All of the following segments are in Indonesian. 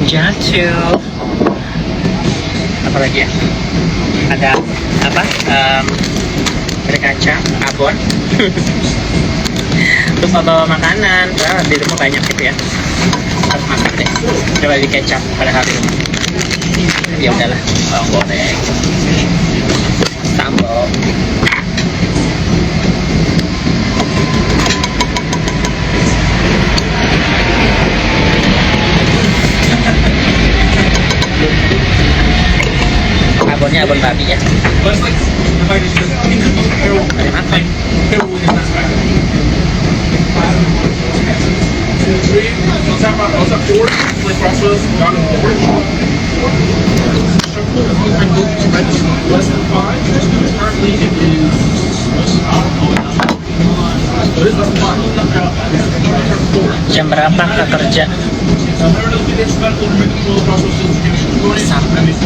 jatuh. Apa lagi ya? Ada apa? Ada kacang, abon. Terus atau makanan, di rumah banyak gitu ya. Harus masak deh. Coba di kecap pada hari ini. Ya udahlah, bawang goreng, sambal. Abonnya abon babi ya. Dari makan. Jam berapa ke kerja?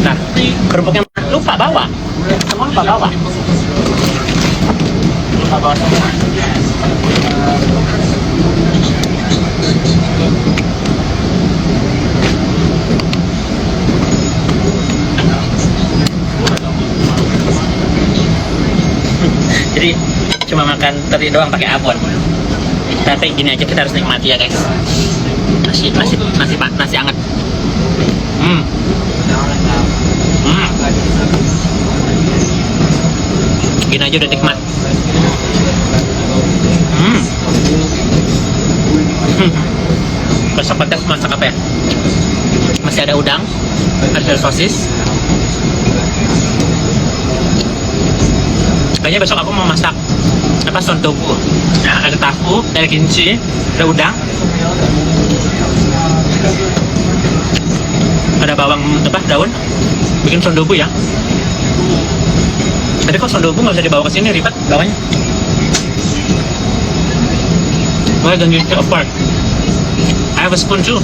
Nah, kerupuknya lupa bawa. Semua lupa bawa. Lupa bawa semua. Jadi cuma makan teri doang pakai abon. Tapi gini aja, kita harus nikmati ya guys. Nasi hangat. Gini aja udah nikmat. Besok kita masak apa ya? Masih ada udang, ada sosis. Kayaknya besok aku mau masak apa, sontobu. Nah, ada tahu, ada kimchi, ada udang, ada bawang apa, daun, bikin sondobu ya. Tapi kok sondobu nggak bisa dibawa ke sini, ribet bawanya. Why don't you take apart? I have a spoon too.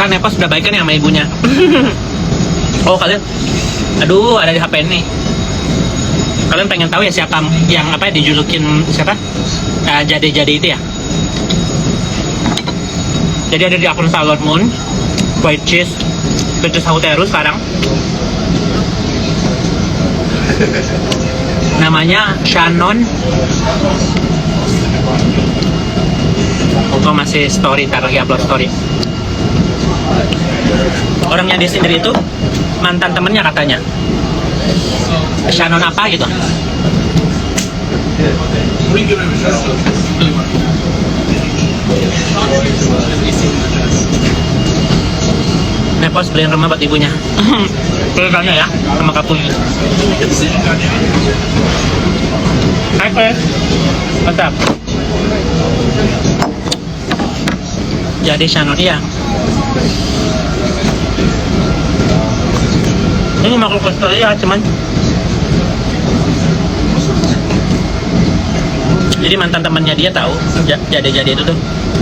Kan Nepal sudah baik kan ya sama ibunya. Oh kalian, aduh ada di HP ini. Kalian pengen tahu ya siapa yang apa dijulukin siapa? Jade-jade itu ya. Jadi ada di akun Sailor Moon, White Cheese, Princess Haruteru sekarang. Namanya Shannon. Aku masih story, ntar lagi upload story. Orangnya dia sendiri itu mantan temennya katanya. Shannon apa gitu. Nepos beliin rumah buat ibunya. Ceritanya ya sama kapul. Hai Chris, mantap. Jadi Shannon iya. Ini makhluk kecil ya, cuman jadi mantan temannya dia tahu, jade-jade itu tuh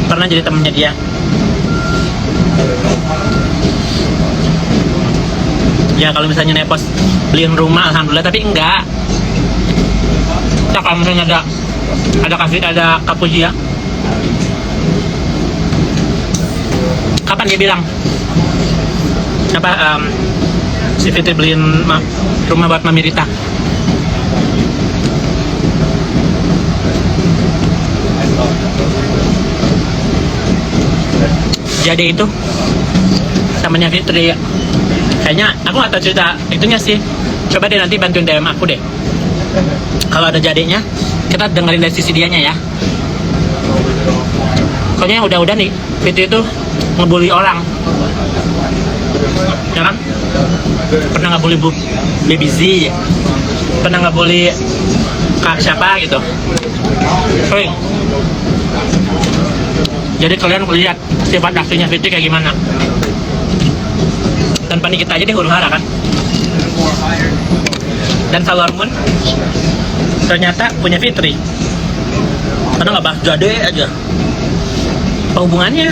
pernah jadi temannya dia. Ya kalau misalnya Nepos beliin rumah alhamdulillah, tapi enggak. Nah, kalau misalnya ada kapuji ya. Kapan dia bilang apa si Fitri beliin rumah buat Mami Rita? Jadi itu samanya Fitri ya. Kayaknya aku gak tahu cerita itunya sih. Coba deh nanti bantuin DM aku deh. Kalau ada jadinya, kita dengerin dari sisi dianya ya. Pokoknya udah nih, Fitri itu ngebully orang, ya kan? Pernah ngebully Baby Z, pernah ngebully Kak siapa gitu. Sering. Jadi kalian lihat sifat aslinya Fitri kayak gimana. Tanpa nih kita aja deh huru hara kan. Dan Sailor Moon ternyata punya Fitri. Karena nggak bahas jade aja. Apa hubungannya?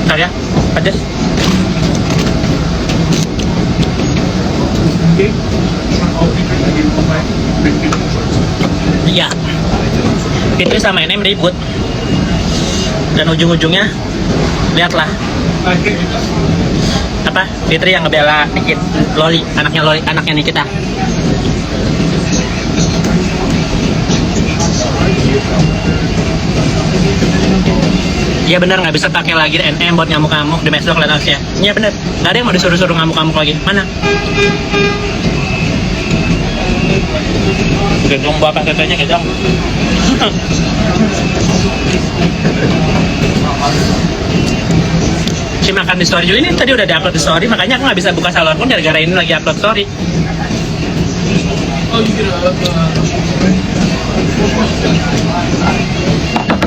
Bentar ya, pedes. Iya, Fitri sama NM ribut dan ujung-ujungnya lihatlah apa Fitri yang ngebela Nikit Loli, anaknya Nikita. Iya benar, nggak bisa pakai lagi NM buat ngamuk-ngamuk di medsos ya. Iya benar, nggak ada yang mau disuruh-suruh ngamuk-ngamuk lagi. Mana? Gedung bapak katanya gedung. Si makan di story juga ini tadi udah di-upload di story, makanya aku nggak bisa buka salon pun gara-gara ini lagi upload story.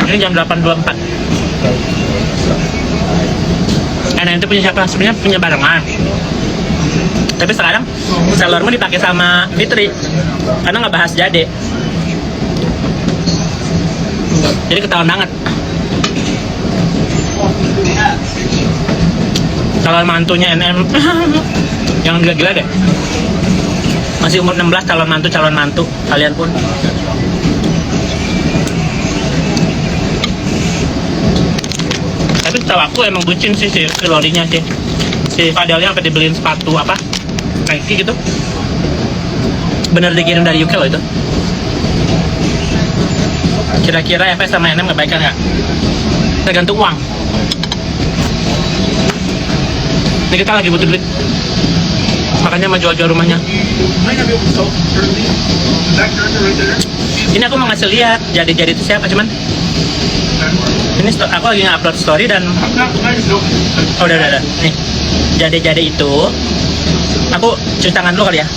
Ini jam 8.24. Nah itu punya siapa? Sebenarnya punya barengan. Tapi sekarang salonmu dipakai sama Fitri karena nggak bahas Jade. Jadi ketahuan banget. Calon mantunya NM yang gila-gila deh. Masih umur 16 calon mantu kalian pun. Tapi setahu aku emang bucin sih si Lorinya sih. Si Fadelnya sampai dibeliin sepatu apa Nike gitu. Bener dikirim dari UK loh itu. Kira-kira FS sama NM kebaikan nggak? Tergantung uang. Ini kita lagi butuh duit, makanya mau jual-jual rumahnya. Ini aku mau ngasih lihat jadi itu siapa, cuman ini aku lagi nge-upload story dan udah nih jadi itu aku cuci tangan dulu kali ya.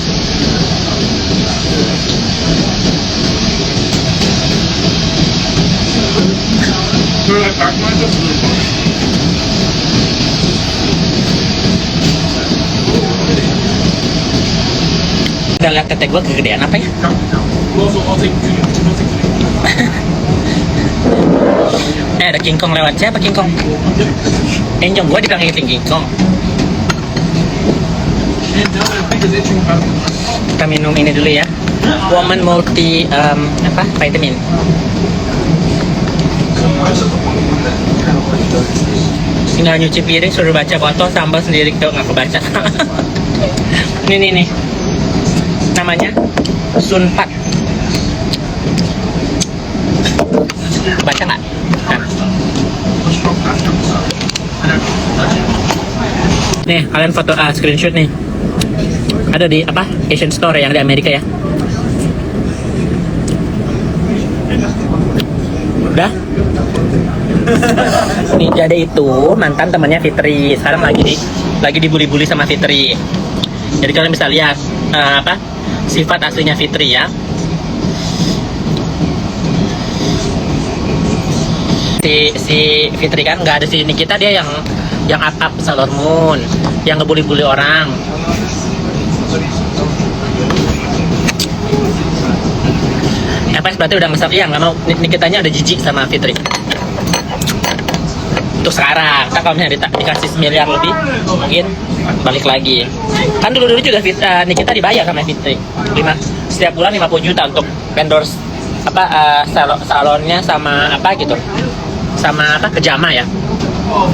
Udah lihat tete gue kegedean apa ya? Ada King Kong lewat. Siapa King Kong? Enjong gue dipanggil King Kong. Kita minum ini dulu ya. Woman multi vitamin. Tinggal nyuci piring, suruh baca foto, sambal sendiri kalau nggak kebaca. Nih. Namanya Sunpat. Baca nggak? Nah. Nih, kalian foto screenshot nih. Ada di apa? Asian Store yang di Amerika ya. Udah? Nih Jade itu mantan temannya Fitri. Sekarang lagi dibully-bully sama Fitri. Jadi kalian bisa lihat sifat aslinya Fitri ya. Si Fitri kan nggak ada, si Nikita dia yang up Sailor Moon, yang ngebully-bully orang. FS berarti udah ngesap, iya nggak mau. Nikitanya ada jijik sama Fitri. Untuk sekarang, kalau misalnya dikasih 1 miliar lebih, mungkin balik lagi. Kan dulu juga Nikita dibayar sama Fitri. Setiap bulan 50 juta untuk endorse salonnya sama gitu. Sama pejama ya.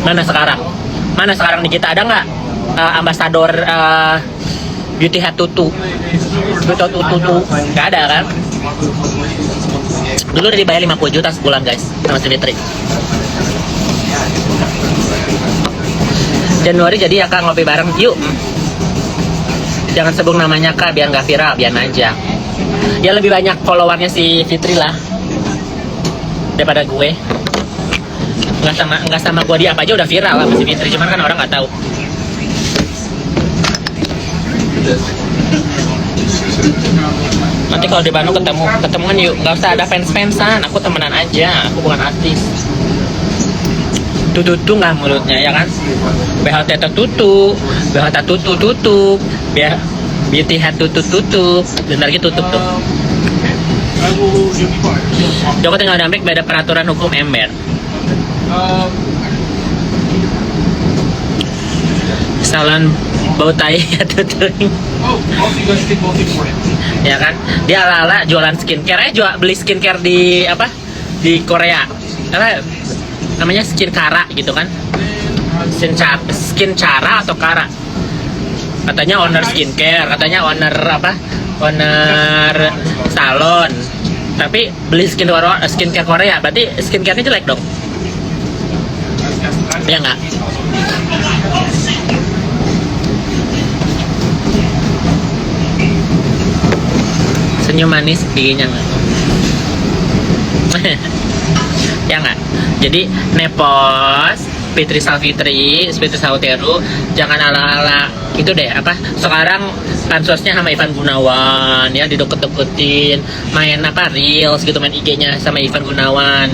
Mana sekarang Nikita ada nggak ambasador Beauty Head Tutu nggak ada kan? Dulu udah dibayar 50 juta sebulan guys sama si Fitri. Januari jadi ya Kak, ngopi bareng yuk. Jangan sebut namanya Kak biar nggak viral, biar aja. Ya lebih banyak followernya si Fitri lah daripada gue. Nggak sama gue dia apa aja udah viral lah si Fitri, cuman kan orang nggak tahu. Nanti kalau di Bandung ketemuan yuk, nggak usah ada fans-fansan, aku temenan aja, aku bukan artis. Tutu nggak mulutnya ya kan? BHT tutup, Beauty Head tutup, bentar lagi tutup tuh. Joko tinggal di Amerika, beda peraturan hukum ember. bau tai atau teuing. Ya kan, dia ala-ala jualan skincare, beli skincare di apa, di Korea, apa namanya, Skincare gitu kan, Skincare atau Kara, katanya owner skincare, katanya owner apa, owner salon, tapi beli skincare Korea, berarti skincarenya jelek dong, ya nggak? Senyum manis giginya nggak? Ya nggak? Jadi Nepos, Fitri Sauteru, jangan ala-ala itu deh, apa sekarang pansosnya sama Ivan Gunawan ya, dideket-deketin, main apa reels gitu, main IG-nya sama Ivan Gunawan,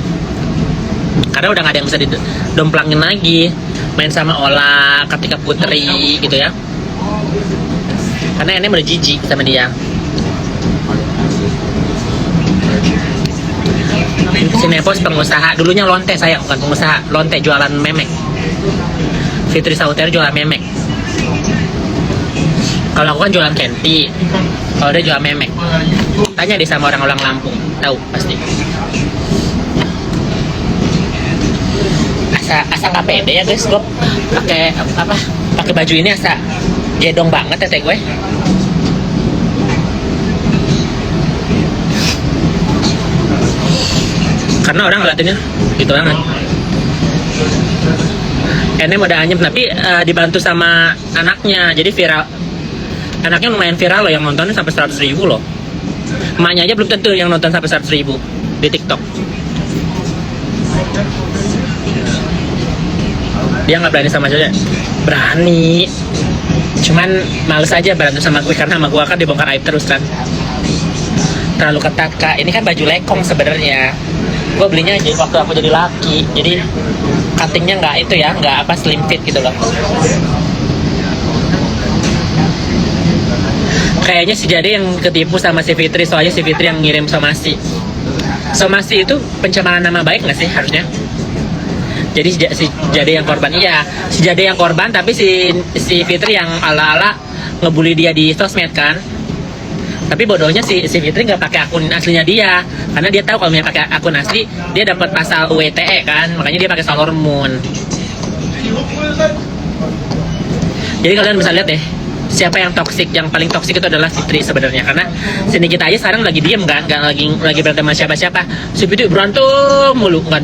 karena udah nggak ada yang bisa didomplangin lagi, main sama Ola, Kartika Putri gitu ya, karena ini udah jijik sama dia. Si Nepos pengusaha, dulunya lonte, saya bukan pengusaha, lonte jualan memek. Fitri Sauteru jualan memek. Kalau aku kan jualan kenti, kalau dia jual memek. Tanya deh sama orang-orang Lampung, tahu pasti. Asa nggak pede ya guys, gue pakai baju ini asa gedong banget ya teh gue. Karena orang ngeliatinnya gitu banget. Enem udah anyep, tapi dibantu sama anaknya, jadi viral. Anaknya lumayan viral loh, yang nontonnya sampai 100.000 loh. Emaknya aja belum tentu yang nonton sampai 100.000 di TikTok. Dia nggak berani sama saya. Berani, cuman males aja berantem sama gue, karena sama gue kan dibongkar aib terus kan. Terlalu ketat kak. Ini kan baju lekong sebenarnya. Gue belinya aja waktu aku jadi laki, jadi cuttingnya nggak itu ya, nggak apa slim fit gitu loh. Kayaknya si Jade yang ketipu sama si Fitri, soalnya si Fitri yang ngirim somasi. Somasi itu pencemaran nama baik nggak sih harusnya? Jadi si Jade yang korban, iya, si Jade yang korban, tapi si Fitri yang ala-ala ngebully dia di sosmed kan. Tapi bodohnya si Fitri nggak pakai akun aslinya dia, karena dia tahu kalau dia pakai akun asli dia dapat pasal UITE kan, makanya dia pakai Sailor Moon. Jadi kalian bisa lihat deh, siapa yang toksik, yang paling toksik itu adalah Fitri sebenarnya, karena sini kita aja sekarang lagi diem kan, nggak lagi berantem sama siapa-siapa. Si Fitri berantem mulu, nggak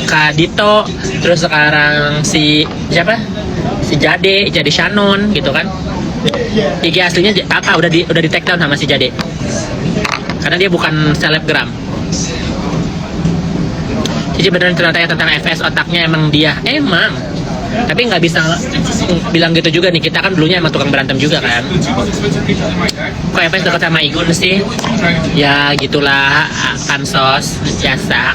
Kak Dito, terus sekarang si siapa, si Jade Shannon gitu kan. IG aslinya apa udah di take down sama si Jade, karena dia bukan selebgram. Jadi beneran ternyata tentang FS, otaknya emang dia emang, tapi nggak bisa bilang gitu juga nih, kita kan dulunya emang tukang berantem juga kan. Kok FS dekat sama Igun sih? Ya gitulah, pansos biasa.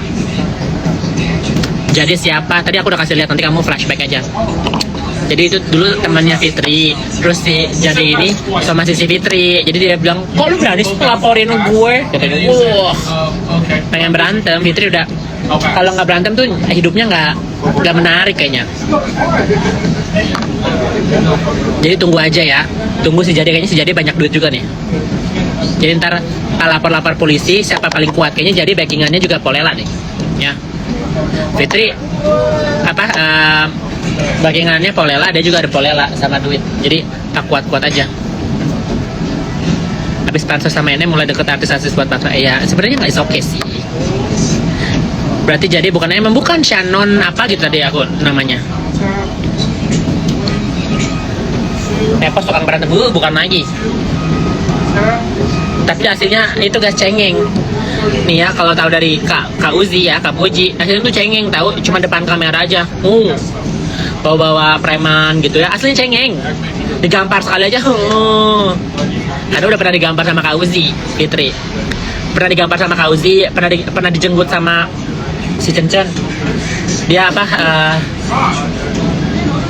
Jadi siapa? Tadi aku udah kasih lihat, nanti kamu flashback aja. Jadi itu dulu temannya Fitri, terus si Jade ini sama si Fitri. Jadi dia bilang, kok lu berani laporin gue? Katanya, wah, pengen berantem. Fitri udah, kalau nggak berantem tuh hidupnya nggak menarik kayaknya. Jadi tunggu aja ya, tunggu si Jade, kayaknya si Jade banyak duit juga nih. Jadi ntar lapor polisi siapa paling kuat, kayaknya Jade backingannya juga Polela nih, ya. Fitri backingannya Polela, dia juga ada Polela sama duit, jadi tak kuat-kuat aja. Habis pansos sama ini mulai deket artis-artis buat pansos, ya sebenarnya nggak oke sih. Berarti jadi bukan Shannon apa gitu tadi aku namanya. Nepos tukang berantem, bukan lagi. Tapi hasilnya itu guys cengeng. Nih ya, kalau tahu dari Kak Uzi ya, Kak Puji, hasilnya tuh cengeng, tahu cuma depan kamera aja. Bawa preman gitu ya, aslinya cengeng. Digampar sekali aja. Karena udah pernah digampar sama Kak Uzi, Fitri. Pernah digampar sama Kak Uzi, pernah dijenggut sama si Cencen. Dia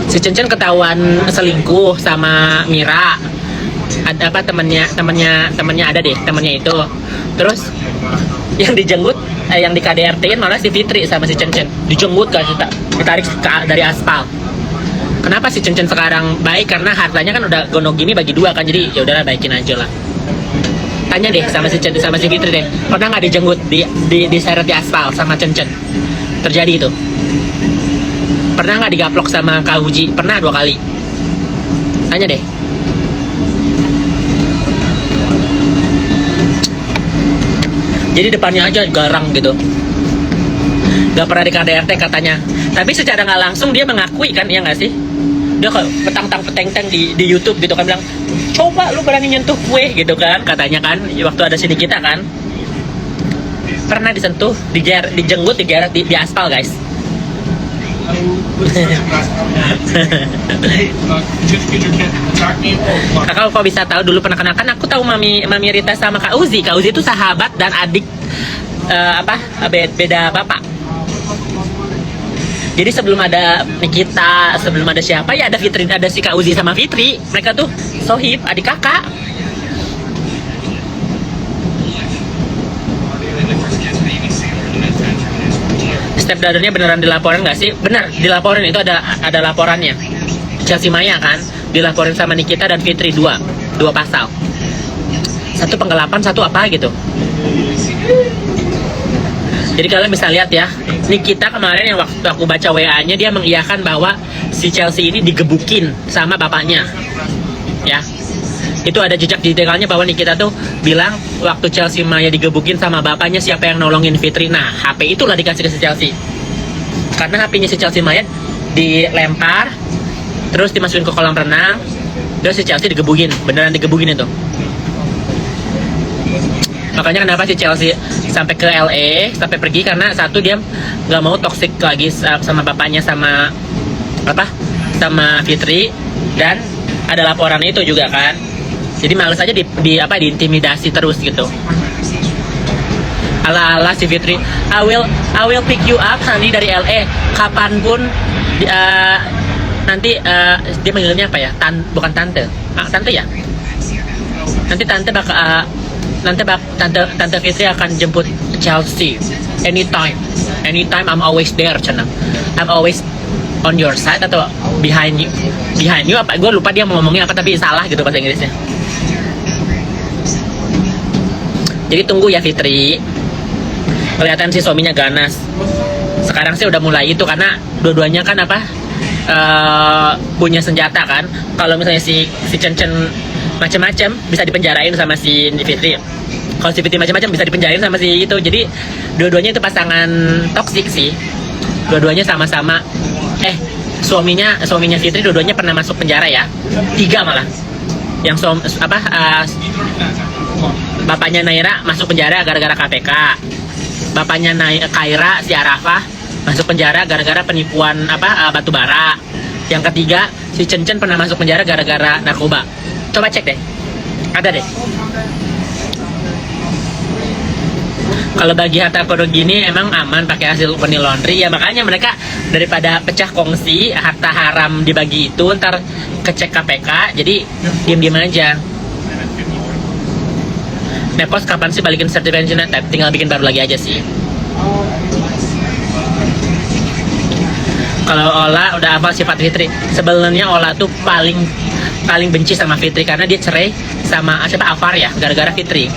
si Cencen ketahuan selingkuh sama Mira. Ada temennya ada deh, temennya itu. Terus yang dijenggut, yang di KDRT-in malah si Fitri sama si Cencen. Dijenggut kan, ditarik dari aspal. Kenapa si Cencen sekarang baik? Karena hartanya kan udah gonok gini bagi dua kan, jadi ya udahlah baikin aja lah. Tanya deh sama si Fitri deh, pernah nggak dijenggut diseret di aspal sama Cencen? Terjadi itu. Pernah nggak digaplok sama Kak Uji? Pernah 2 kali. Tanya deh. Jadi depannya aja garang gitu, gak pernah di KDRT katanya. Tapi secara nggak langsung dia mengakui kan, ya nggak sih? Dia kayak petang-peteng di YouTube gitu kan, bilang coba lu berani nyentuh gue gitu kan, katanya kan waktu ada sini kita kan pernah disentuh, dijenggut, digeret di aspal guys. Kakak kok bisa tahu? Dulu pernah kenal kan, aku tahu Mami Rita sama Kak Uzi. Kak Uzi itu sahabat dan adik beda bapak. Jadi sebelum ada Nikita, sebelum ada siapa ya ada Fitri, ada si Kak Uzi sama Fitri. Mereka tuh sohib, adik kakak. Stepdaughter-nya beneran dilaporin nggak sih? Bener, dilaporin, itu ada laporannya. Chelsea Maya kan dilaporin sama Nikita dan Fitri, dua pasal. Satu penggelapan, satu apa gitu. Jadi kalian bisa lihat ya, Nikita kemarin yang waktu aku baca WA-nya, dia mengiyakan bahwa si Chelsea ini digebukin sama bapaknya. Ya, itu ada jejak digitalnya bahwa Nikita tuh bilang waktu Chelsea Maya digebukin sama bapaknya, siapa yang nolongin Fitri. Nah, HP itulah dikasih ke si Chelsea. Karena HP-nya si Chelsea Maya dilempar, terus dimasukin ke kolam renang, terus si Chelsea digebukin, beneran digebukin itu. Makanya kenapa si Chelsea sampai ke LA, sampai pergi, karena satu dia nggak mau toksik lagi sama bapaknya, sama Fitri, dan ada laporan itu juga kan. Jadi males aja diintimidasi terus gitu. Ala si Fitri, I will pick you up honey dari LA kapanpun. Nanti dia manggilnya apa ya? Bukan tante, tante ya. Nanti tante bakal Tante Fitri akan jemput Chelsea anytime I'm always there, Cina. I'm always on your side atau behind you apa, gue lupa dia mau ngomongnya apa, tapi salah gitu bahasa Inggrisnya. Jadi tunggu ya Fitri, kelihatan si suaminya ganas sekarang sih, udah mulai itu karena dua-duanya kan punya senjata kan. Kalau misalnya si Cencen macam-macam bisa dipenjarain sama si Fitri. Kalau si Fitri macam-macam bisa dipenjarain sama si itu. Jadi dua-duanya itu pasangan toksik sih. Dua-duanya sama-sama. Suaminya Fitri dua-duanya pernah masuk penjara ya. 3 malah. Yang bapaknya Naira masuk penjara gara-gara KPK. Bapaknya Kaira si Arafah masuk penjara gara-gara penipuan batu bara. Yang ketiga si Cencen pernah masuk penjara gara-gara narkoba. Coba cek deh, ada deh. Kalau bagi harta korup gini emang aman pakai hasil money laundry ya, makanya mereka daripada pecah kongsi harta haram dibagi itu ntar kecek KPK, jadi diem aja. Nepos kapan sih balikin sertifikatnya? Tinggal bikin baru lagi aja sih. Kalau Ola udah hafal sifat Fitri. Sebenarnya Ola tuh paling benci sama Fitri karena dia cerai sama siapa, Alvar ya, gara-gara Fitri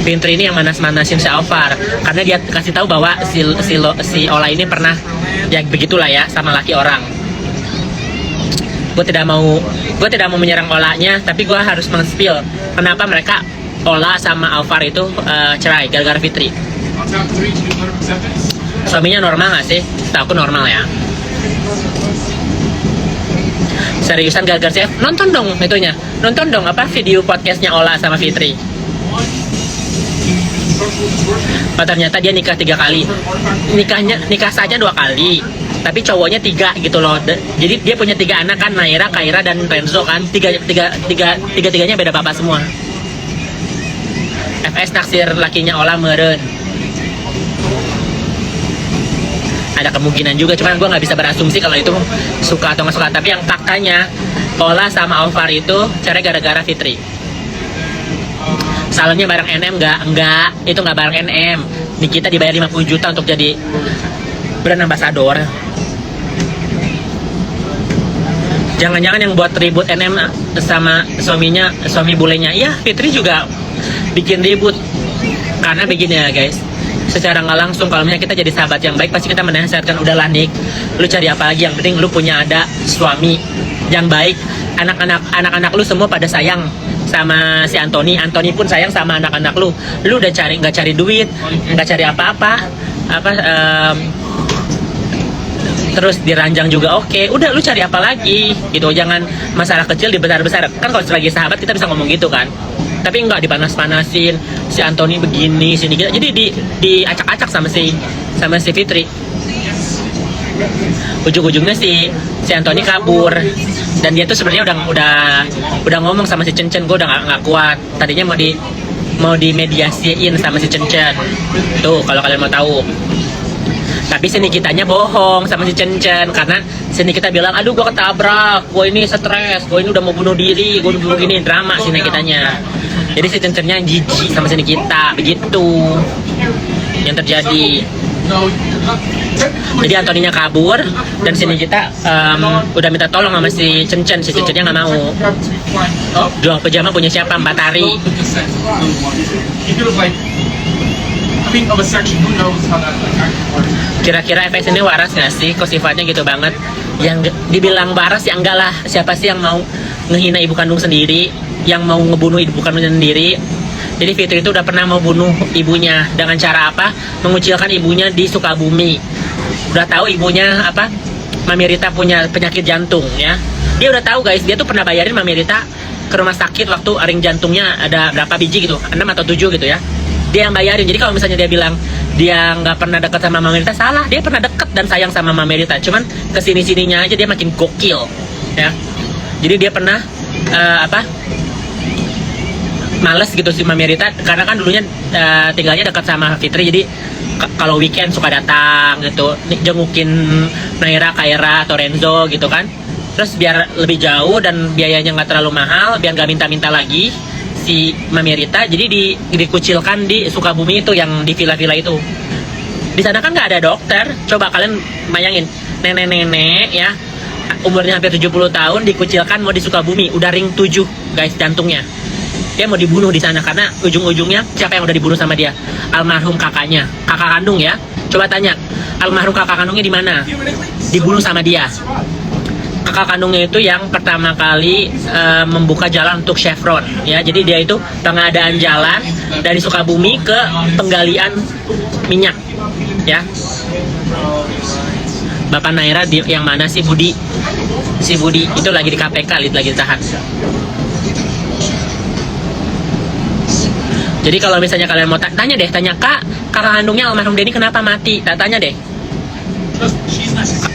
ini yang manas-manasin si Alvar karena dia kasih tahu bahwa si Ola ini pernah ya begitulah ya sama laki orang. Gue tidak mau menyerang Olanya, tapi gue harus men-spill kenapa mereka Ola sama Alvar itu cerai gara-gara Fitri. Suaminya normal nggak sih? Setahu aku normal ya. Seriusan gara-gara sih, nonton dong video podcastnya Ola sama Fitri. Oh, ternyata dia nikah 3 kali. Nikah saja 2 kali, tapi cowoknya 3 gitu loh. Jadi dia punya 3 anak kan, Naira, Kaira, dan Renzo kan. Tiga-tiganya beda bapak semua. FS naksir lakinya Ola meren. Ada kemungkinan juga, cuman gue nggak bisa berasumsi kalau itu suka atau nggak suka. Tapi yang faktanya Ola sama Alvar itu cerai gara-gara Fitri. Salonnya bareng NM enggak, itu nggak bareng NM. Nikita dibayar 50 juta untuk jadi brand ambassador. Jangan-jangan yang buat ribut NM sama suaminya, suami bulenya, iya Fitri juga bikin ribut. Karena begini ya guys, secara nggak langsung kalau misalnya kita jadi sahabat yang baik, pasti kita menasihatkan, udahlah Nik, lu cari apa lagi, yang penting lu punya ada suami yang baik. Anak-anak lu semua pada sayang sama si Anthony pun sayang sama anak-anak lu. Lu udah nggak cari duit, nggak cari apa-apa, terus diranjang juga oke. Udah lu cari apa lagi gitu, jangan masalah kecil dibesar-besar. Kan kalau sebagai sahabat kita bisa ngomong gitu kan, tapi enggak dipanas-panasin, si Anthony begini sini gitu. Jadi diacak-acak sama si Fitri. Ujung-ujungnya si Anthony kabur, dan dia tuh sebenarnya udah ngomong sama si Cencen, gue udah nggak kuat. Tadinya mau dimediasiin sama si Cencen tuh, kalau kalian mau tahu. Tapi si Nikitanya bohong sama si Cencen, karena si Nikita bilang, aduh gue ketabrak, gue ini stres, gue ini udah mau bunuh diri, gue udah begini, drama si Nikitanya. Jadi si Cencennya jijik sama si Nikita, begitu yang terjadi. Jadi Antoninya kabur, dan si Nikita udah minta tolong sama si Cencen. Si Cencennya nggak mau. Jual pejama punya siapa? Mbak Tari. Kira-kira FX ini waras nggak sih? Kok sifatnya gitu banget? Yang dibilang waras ya enggak lah. Siapa sih yang mau ngehina ibu kandung sendiri, yang mau ngebunuh ibu kandungnya sendiri? Jadi Fitri itu udah pernah mau bunuh ibunya. Dengan cara apa? Mengucilkan ibunya di Sukabumi. Udah tahu ibunya apa? Mami Rita punya penyakit jantung ya. Dia udah tahu guys, dia tuh pernah bayarin Mami Rita ke rumah sakit waktu ring jantungnya ada berapa biji gitu, 6 atau 7 gitu ya. Dia yang bayarin. Jadi kalau misalnya dia bilang dia nggak pernah dekat sama Mami Rita, salah. Dia pernah dekat dan sayang sama Mami Rita. Cuman kesini-sininya aja dia makin gokil ya. Jadi dia pernah males gitu si Mami Rita, karena kan dulunya tinggalnya dekat sama Fitri. Jadi kalau weekend suka datang gitu, jengukin Naira, Kaira, atau Renzo gitu kan. Terus biar lebih jauh dan biayanya nggak terlalu mahal, biar nggak minta-minta lagi si Mami Rita, jadi dikucilkan di Sukabumi itu, yang di villa-villa itu. Di sana kan nggak ada dokter. Coba kalian bayangin, nenek-nenek ya, umurnya hampir 70 tahun dikucilkan mau di Sukabumi, udah ring 7 guys jantungnya. Dia mau dibunuh di sana, karena ujung-ujungnya siapa yang udah dibunuh sama dia? Almarhum kakaknya, kakak kandung ya. Coba tanya, almarhum kakak kandungnya di mana? Dibunuh sama dia. Kakak kandungnya itu yang pertama kali membuka jalan untuk Chevron ya. Jadi dia itu pengadaan jalan dari Sukabumi ke penggalian minyak ya. Bapak Naira yang mana sih? Budi. Si Budi itu lagi di KPK, lagi ditahan. Jadi kalau misalnya kalian mau tanya kakak kandungnya almarhum Denny kenapa mati? Tanya deh.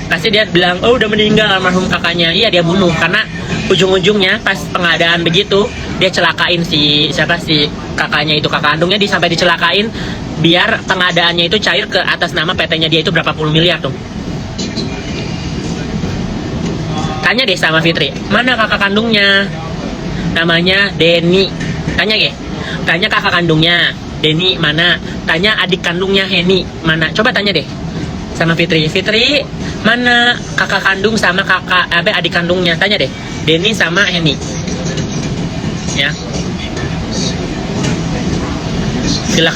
Pasti dia bilang, oh udah meninggal almarhum kakaknya. Iya, dia bunuh, karena ujung-ujungnya pas pengadaan begitu dia celakain si kakaknya itu, kakak kandungnya sampai dicelakain biar pengadaannya itu cair ke atas nama PT-nya dia itu berapa puluh miliar tuh. Tanya deh sama Fitri, mana kakak kandungnya? Namanya Denny. Tanya deh. Tanya kakak kandungnya Denny mana? Tanya adik kandungnya Henny mana? Coba tanya deh sama Fitri, mana kakak kandung sama adik kandungnya? Tanya deh, Denny sama Henny ya. Villa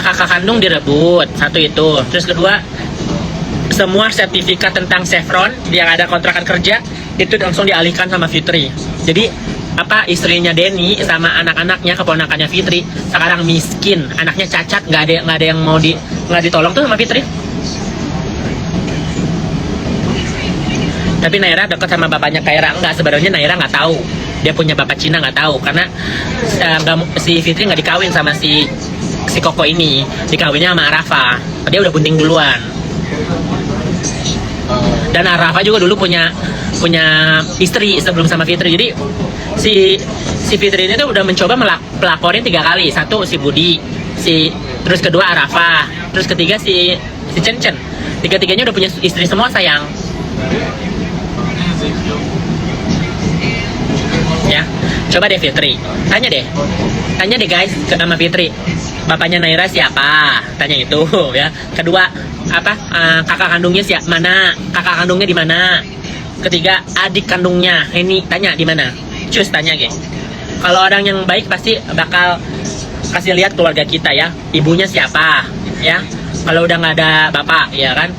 kakak kandung direbut, satu itu. Terus kedua, semua sertifikat tentang Chevron yang ada kontrakan kerja itu langsung dialihkan sama Fitri. Jadi istrinya Denny sama anak-anaknya, keponakannya Fitri sekarang miskin, anaknya cacat, nggak ada yang mau nggak ditolong tuh sama Fitri. Tapi Naira dekat sama bapaknya Kaira enggak, sebenarnya Naira nggak tahu dia punya bapak Cina, nggak tahu, karena si Fitri nggak dikawin sama si Koko ini, dikawinnya sama Arafa. Dia udah bunting duluan. Dan Arafa juga dulu punya istri sebelum sama Fitri. Jadi si Fitri ini tuh udah mencoba pelaporin 3 kali. Satu si Budi, terus kedua Arafa, terus ketiga si Cencen. Tiga-tiganya udah punya istri semua sayang. Ya, coba deh Fitri, tanya deh guys sama Fitri, bapaknya Naira siapa? Tanya itu ya. Kedua kakak kandungnya mana? Kakak kandungnya di mana? Ketiga, adik kandungnya. Ini tanya di mana? Cus tanya ge. Kalau orang yang baik pasti bakal kasih lihat keluarga kita ya. Ibunya siapa ya? Kalau udah nggak ada bapak ya kan?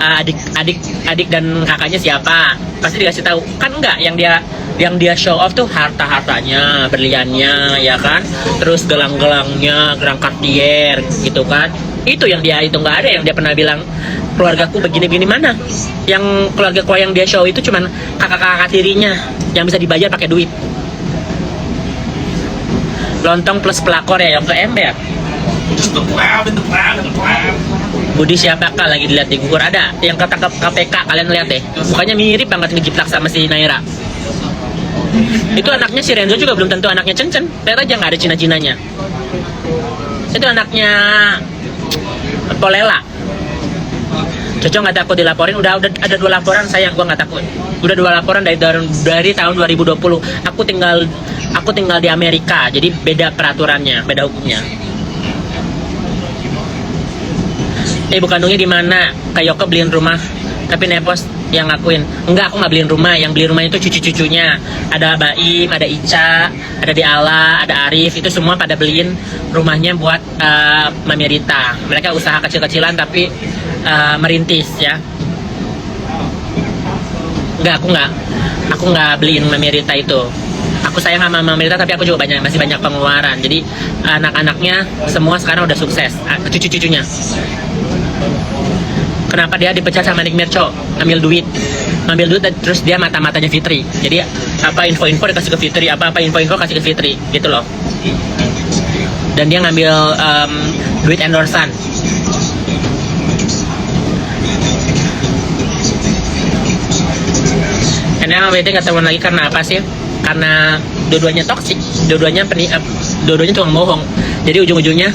Adik dan kakaknya siapa? Pasti dikasih tahu. Kan enggak yang dia show off tuh hartanya, berliannya ya kan? Terus gelang-gelangnya, gelang Cartier gitu kan? Itu yang dia itu nggak ada yang dia pernah bilang keluargaku begini-begini mana. Yang keluarga yang dia show itu cuman kakak-kakak tirinya yang bisa dibayar pakai duit. Lontong plus pelakor ya yang ke ember. Budi siapa kak lagi dilihat di Google ada yang ketangkap KPK, kalian lihat deh mukanya mirip banget ngejiplak sama si Naira. Itu anaknya si Renzo juga belum tentu anaknya Cencen, lihat aja nggak ada Cina-Cinanya. Itu anaknya Polela. Cocok nggak takut dilaporin? Udah ada 2 laporan sayang, gua nggak takut. Udah 2 laporan dari tahun 2020. Aku tinggal di Amerika, jadi beda peraturannya, beda hukumnya. Ibu kandungnya di mana? Kayoke beliin rumah, tapi Nepos yang ngakuin. Enggak, aku nggak beliin rumah. Yang beli rumah itu cucu-cucunya. Ada Baim, ada Ica, ada Diala, ada Arif. Itu semua pada beliin rumahnya buat Mami Rita. Mereka usaha kecil-kecilan tapi merintis ya. Enggak, aku nggak beliin Mami Rita itu. Aku sayang sama Mami Rita tapi aku juga masih banyak pengeluaran. Jadi anak-anaknya semua sekarang udah sukses. Cucu-cucunya. Kenapa dia dipecat sama Nick Mirco? Ambil duit terus dia mata-matanya Fitri. Jadi apa info-info dikasih ke Fitri, apa info-info kasih ke Fitri gitu loh. Dan dia ngambil duit endorsan. Karena sama BT ketemu lagi karena apa sih? Karena dua-duanya toksik, dua-duanya tukang bohong. Jadi ujung-ujungnya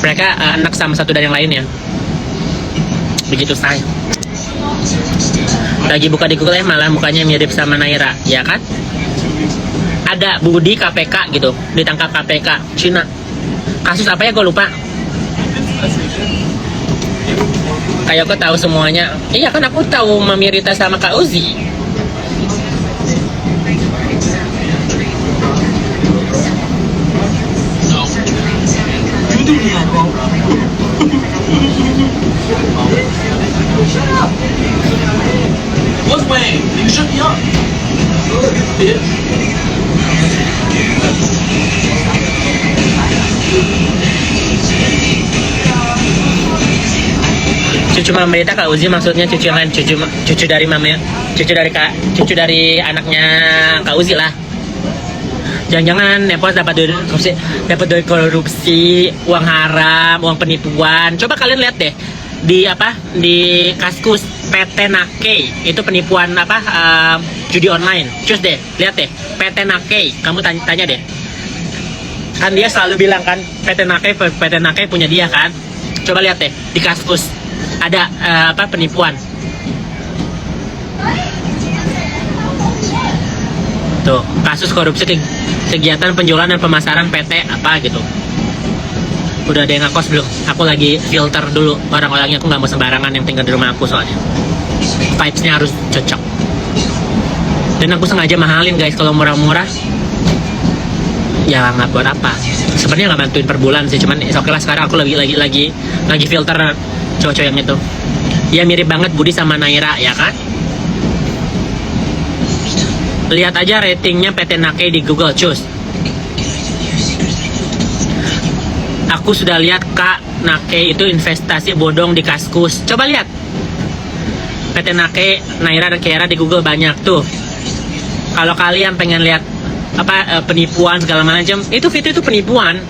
mereka anak sama satu dan yang lainnya. Begitu say. Lagi buka di Google malah mukanya mirip sama Naira, ya kan? Ada Budi KPK gitu, ditangkap KPK Cina. Kasus apa ya gue lupa. Kayak aku tahu semuanya. Iya kan aku tahu Mami Rita sama Kak Uzi. What's Wayne? You shut me up. Bitch. Cucu Mami Rita Kak Uzi maksudnya cucu yang lain, cucu dari mama, cucu dari anaknya Kak Uzi lah. Jangan-jangan Nepos dapat duit korupsi, uang haram, uang penipuan. Coba kalian lihat deh di Kaskus PT Nake itu penipuan judi online. Cus deh, lihat deh PT Nake. Kamu tanya deh. Kan dia selalu bilang kan PT Nake punya dia kan. Coba lihat deh di Kaskus ada penipuan. Tuh, kasus korupsi kegiatan penjualan dan pemasaran PT apa gitu. Udah ada yang ngekos belum? Aku lagi filter dulu orang-orangnya, aku nggak mau sembarangan yang tinggal di rumah aku soalnya. Vibes-nya harus cocok. Dan aku sengaja mahalin guys, kalau murah-murah ya nggak buat apa. Sebenarnya nggak bantuin per bulan sih, cuman oke lah sekarang aku lagi filter cowok-cowok yang itu. Ya mirip banget Budi sama Naira ya kan? Lihat aja ratingnya PT Nake di Google, cus. Aku sudah lihat Kak Nake itu investasi bodong di Kaskus. Coba lihat PT Nake, Naira dan Kiara di Google banyak tuh. Kalau kalian pengen lihat penipuan segala macam, itu Fitri itu penipuan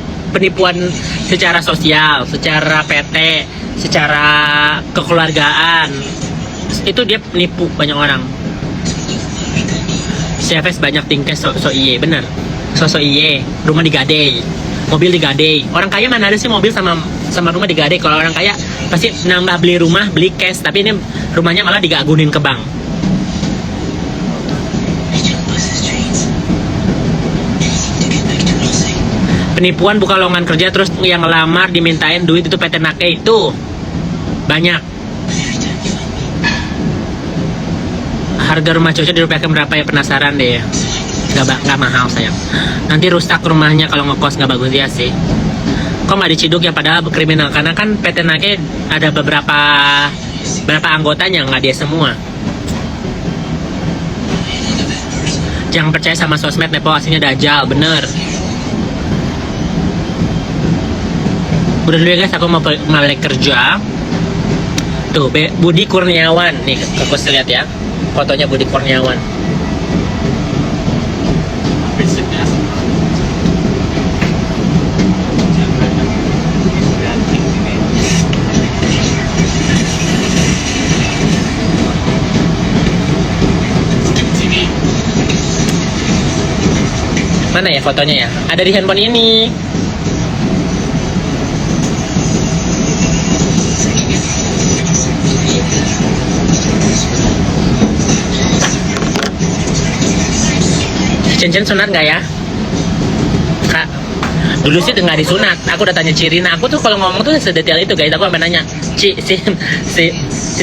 secara sosial, secara PT, secara kekeluargaan. Itu dia penipu banyak orang. CFS banyak tingkes so iye, bener. So iye, rumah digadai, mobil digadai. Orang kaya mana ada sih mobil sama rumah digadai? Kalau orang kaya pasti nambah beli rumah, beli cash, tapi ini rumahnya malah digagunin ke bank. Penipuan buka lowongan kerja terus yang ngelamar dimintain duit itu PT Nake itu banyak. Harga rumah Coco dirupiahkan berapa ya, penasaran deh. Gak mahal sayang. Nanti rusak rumahnya kalau ngekos, gak bagus dia sih. Kok nggak diciduk ya, padahal kriminal, karena kan PT Nake ada berapa anggotanya, nggak dia semua. Jangan percaya sama sosmed, Nepo aslinya dajal, bener. Udah dulu ya guys, aku mau balik kerja. Tuh, Budi Kurniawan nih, aku lihat ya fotonya Budi Kurniawan. Mana ya fotonya ya? Ada di handphone ini. Cincin sunat nggak ya? Kak, dulu sih nggak disunat. Aku udah tanya Cirina. Aku tuh kalau ngomong tuh sedetail itu guys. Aku sampai nanya, si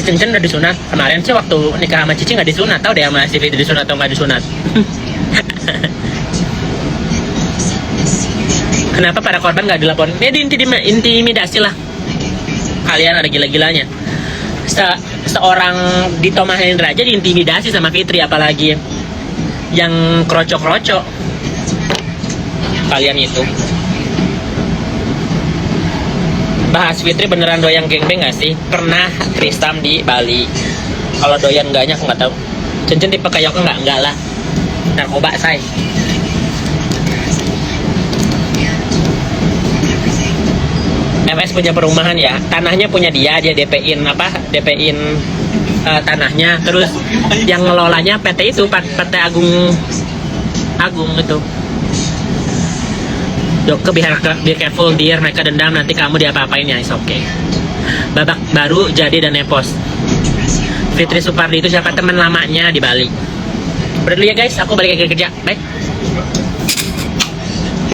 Cincin udah disunat. Kemarin sih waktu nikah sama Cici nggak disunat. Tahu deh sama si Fitri disunat atau nggak disunat. Kenapa para korban nggak dilaporin? Ya diintimidasi lah. Kalian ada gila-gilanya. Seorang Dito Mahendra aja diintimidasi sama Fitri, apalagi yang krocok-krocok. Kalian itu. Bahas Fitri beneran doyan gengbeng nggak sih? Pernah Tristam di Bali. Kalau doyan enggaknya aku nggak tahu. Cincin tipe kayak aku enggak lah. Narkoba say. MS punya perumahan ya, tanahnya punya dia DP-in tanahnya, terus yang ngelolanya PT itu, PT Agung itu. Dok, be careful dear, mereka dendam nanti kamu diapa-apain ya, is okay. Babak baru jadi dan nepos. Fitri Supardi itu siapa? Teman lamanya di Bali. Udah dulu ya guys, aku balik lagi kerja, bye.